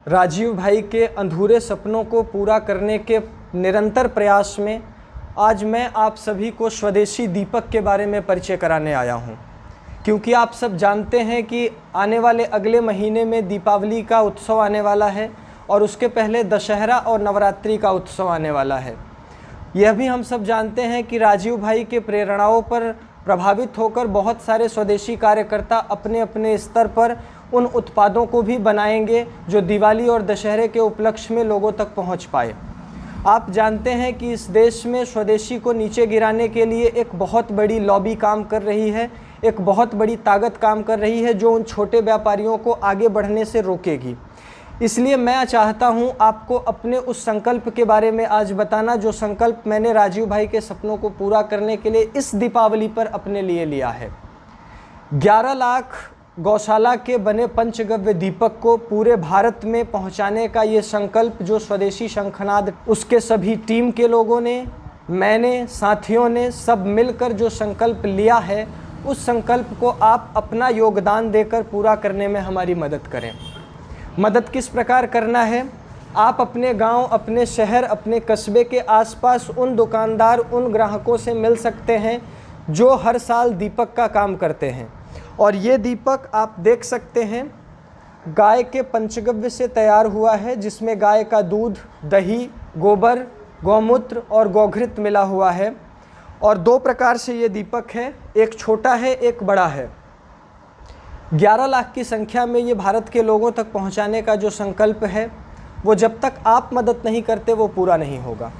राजीव भाई के अधूरे सपनों को पूरा करने के निरंतर प्रयास में आज मैं आप सभी को स्वदेशी दीपक के बारे में परिचय कराने आया हूं, क्योंकि आप सब जानते हैं कि आने वाले अगले महीने में दीपावली का उत्सव आने वाला है और उसके पहले दशहरा और नवरात्रि का उत्सव आने वाला है। यह भी हम सब जानते हैं कि राजीव भाई के प्रेरणाओं पर प्रभावित होकर बहुत सारे स्वदेशी कार्यकर्ता अपने अपने स्तर पर उन उत्पादों को भी बनाएंगे जो दिवाली और दशहरे के उपलक्ष्य में लोगों तक पहुंच पाए। आप जानते हैं कि इस देश में स्वदेशी को नीचे गिराने के लिए एक बहुत बड़ी लॉबी काम कर रही है, एक बहुत बड़ी ताकत काम कर रही है जो उन छोटे व्यापारियों को आगे बढ़ने से रोकेगी। इसलिए मैं चाहता हूं आपको अपने उस संकल्प के बारे में आज बताना, जो संकल्प मैंने राजीव भाई के सपनों को पूरा करने के लिए इस दीपावली पर अपने लिए लिया है। 11 लाख गौशाला के बने पंचगव्य दीपक को पूरे भारत में पहुंचाने का ये संकल्प जो स्वदेशी शंखनाद उसके सभी टीम के लोगों ने, मैंने, साथियों ने सब मिलकर जो संकल्प लिया है, उस संकल्प को आप अपना योगदान देकर पूरा करने में हमारी मदद करें। मदद किस प्रकार करना है? आप अपने गांव, अपने शहर, अपने कस्बे के आसपास उन दुकानदार, उन ग्राहकों से मिल सकते हैं जो हर साल दीपक का काम करते हैं। और ये दीपक आप देख सकते हैं गाय के पंचगव्य से तैयार हुआ है, जिसमें गाय का दूध, दही, गोबर, गौमूत्र और गौघृत मिला हुआ है। और 2 प्रकार से ये दीपक है, एक छोटा है, एक बड़ा है। 11 लाख की संख्या में ये भारत के लोगों तक पहुंचाने का जो संकल्प है, वो जब तक आप मदद नहीं करते वो पूरा नहीं होगा।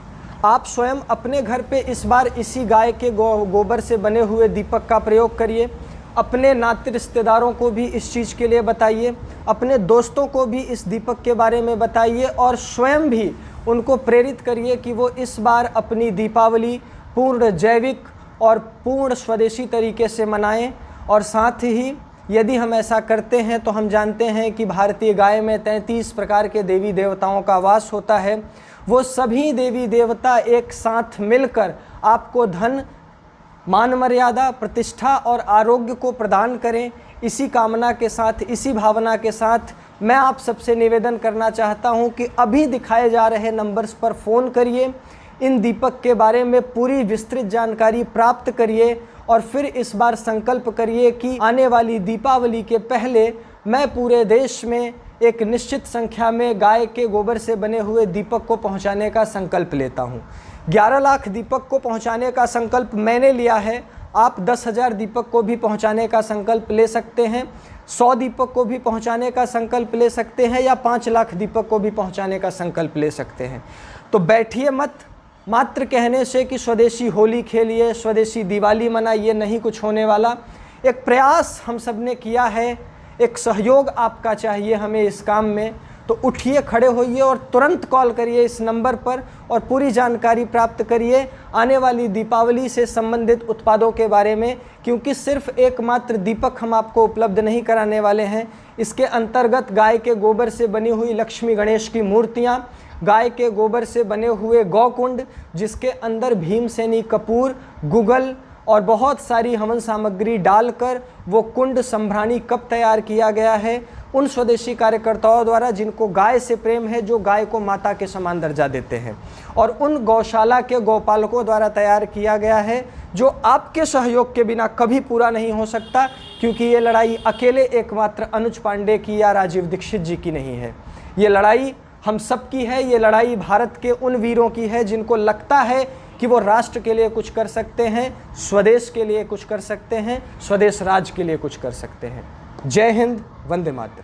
आप स्वयं अपने घर पे इस बार इसी गाय के गोबर से बने हुए दीपक का प्रयोग करिए। अपने नाते रिश्तेदारों को भी इस चीज़ के लिए बताइए, अपने दोस्तों को भी इस दीपक के बारे में बताइए और स्वयं भी उनको प्रेरित करिए कि वो इस बार अपनी दीपावली पूर्ण जैविक और पूर्ण स्वदेशी तरीके से मनाएं। और साथ ही यदि हम ऐसा करते हैं तो हम जानते हैं कि भारतीय गाय में 33 प्रकार के देवी देवताओं का वास होता है। वो सभी देवी देवता एक साथ मिलकर आपको धन, मान मर्यादा, प्रतिष्ठा और आरोग्य को प्रदान करें। इसी कामना के साथ, इसी भावना के साथ मैं आप सबसे निवेदन करना चाहता हूं कि अभी दिखाए जा रहे नंबर्स पर फ़ोन करिए, इन दीपक के बारे में पूरी विस्तृत जानकारी प्राप्त करिए और फिर इस बार संकल्प करिए कि आने वाली दीपावली के पहले मैं पूरे देश में एक निश्चित संख्या में गाय के गोबर से बने हुए दीपक को पहुंचाने का संकल्प लेता हूं। 11 लाख दीपक को पहुंचाने का संकल्प मैंने लिया है। आप 10,000 दीपक को भी पहुंचाने का संकल्प ले सकते हैं, 100 दीपक को भी पहुंचाने का संकल्प ले सकते हैं या 5 लाख दीपक को भी पहुंचाने का संकल्प ले सकते हैं। तो बैठिए मत, मात्र कहने से कि स्वदेशी होली खेलिए, स्वदेशी दिवाली मनाइए, नहीं कुछ होने वाला। एक प्रयास हम सब ने किया है, एक सहयोग आपका चाहिए हमें इस काम में। तो उठिए, खड़े होइए और तुरंत कॉल करिए इस नंबर पर और पूरी जानकारी प्राप्त करिए आने वाली दीपावली से संबंधित उत्पादों के बारे में, क्योंकि सिर्फ एकमात्र दीपक हम आपको उपलब्ध नहीं कराने वाले हैं। इसके अंतर्गत गाय के गोबर से बनी हुई लक्ष्मी गणेश की मूर्तियाँ, गाय के गोबर से बने हुए गौकुंड जिसके अंदर भीमसेनी कपूर, गुगल और बहुत सारी हवन सामग्री डालकर वो कुंड संभ्राणी कप तैयार किया गया है उन स्वदेशी कार्यकर्ताओं द्वारा जिनको गाय से प्रेम है, जो गाय को माता के समान दर्जा देते हैं, और उन गौशाला के गौपालकों द्वारा तैयार किया गया है, जो आपके सहयोग के बिना कभी पूरा नहीं हो सकता, क्योंकि ये लड़ाई अकेले एकमात्र अनुज पांडे की या राजीव दीक्षित जी की नहीं है। ये लड़ाई हम सब की है। ये लड़ाई भारत के उन वीरों की है जिनको लगता है कि वो राष्ट्र के लिए कुछ कर सकते हैं, स्वदेश के लिए कुछ कर सकते हैं, स्वदेश राज के लिए कुछ कर सकते हैं। जय हिंद, वंदे मातरम।